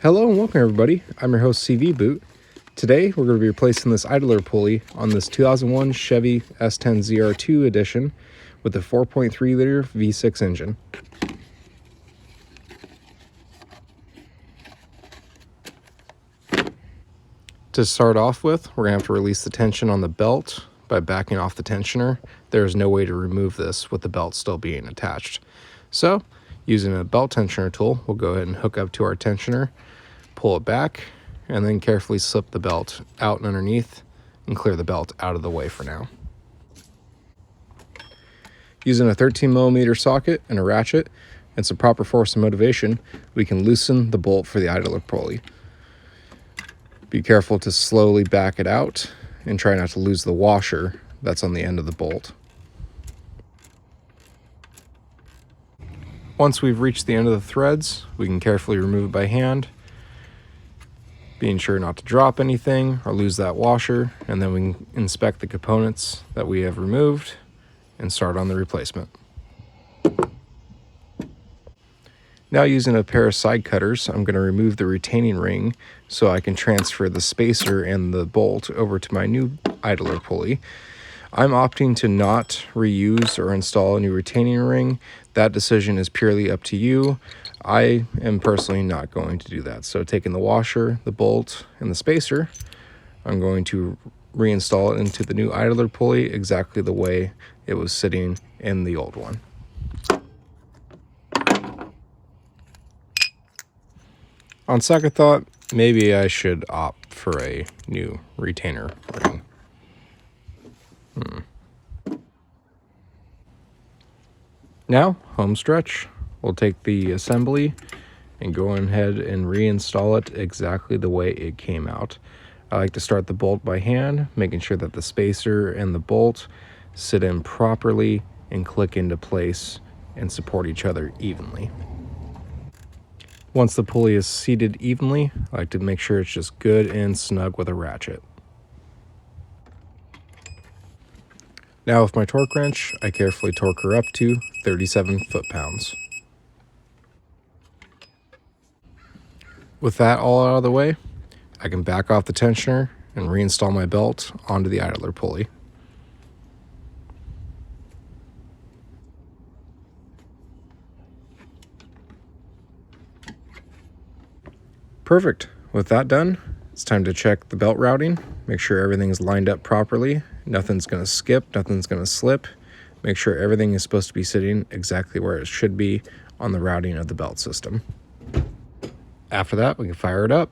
Hello and welcome everybody, I'm your host CV Boot. Today we're going to be replacing this idler pulley on this 2001 Chevy S10 ZR2 edition with a 4.3 liter V6 engine. To start off with, we're going to have to release the tension on the belt by backing off the tensioner. There is no way to remove this with the belt still being attached. So, using a belt tensioner tool, we'll go ahead and hook up to our tensioner, pull it back, and then carefully slip the belt out and underneath and clear the belt out of the way for now. Using a 13mm socket and a ratchet and some proper force and motivation, we can loosen the bolt for the idler pulley. Be careful to slowly back it out and try not to lose the washer that's on the end of the bolt. Once we've reached the end of the threads, we can carefully remove it by hand, being sure not to drop anything or lose that washer, and then we can inspect the components that we have removed and start on the replacement. Now, using a pair of side cutters, I'm going to remove the retaining ring so I can transfer the spacer and the bolt over to my new idler pulley. I'm opting to not reuse or install a new retaining ring. That decision is purely up to you. I am personally not going to do that. So taking the washer, the bolt, and the spacer, I'm going to reinstall it into the new idler pulley exactly the way it was sitting in the old one. On second thought, maybe I should opt for a new retainer ring. Now, home stretch. We'll take the assembly and go ahead and reinstall it exactly the way it came out. I like to start the bolt by hand, making sure that the spacer and the bolt sit in properly and click into place and support each other evenly. Once the pulley is seated evenly, I like to make sure it's just good and snug with a ratchet. Now with my torque wrench, I carefully torque her up to 37 foot-pounds. With that all out of the way, I can back off the tensioner and reinstall my belt onto the idler pulley. Perfect. With that done, it's time to check the belt routing, make sure everything's lined up properly, nothing's going to skip, nothing's going to slip. Make sure everything is supposed to be sitting exactly where it should be on the routing of the belt system. After that, we can fire it up.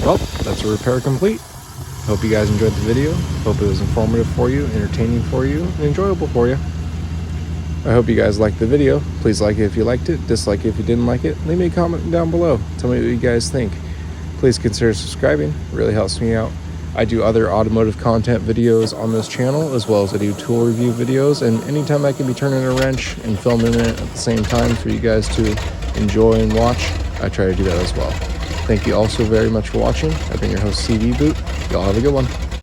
Well, that's a repair complete. Hope you guys enjoyed the video. Hope it was informative for you, entertaining for you, and enjoyable for you. I hope you guys liked the video. Please like it if you liked it, dislike it if you didn't like it. Leave me a comment down below. Tell me what you guys think. Please consider subscribing. It really helps me out. I do other automotive content videos on this channel, as well as I do tool review videos, and anytime I can be turning a wrench and filming it at the same time for you guys to enjoy and watch, I try to do that as well. Thank you all so very much for watching. I've been your host, CV Boot. Y'all have a good one.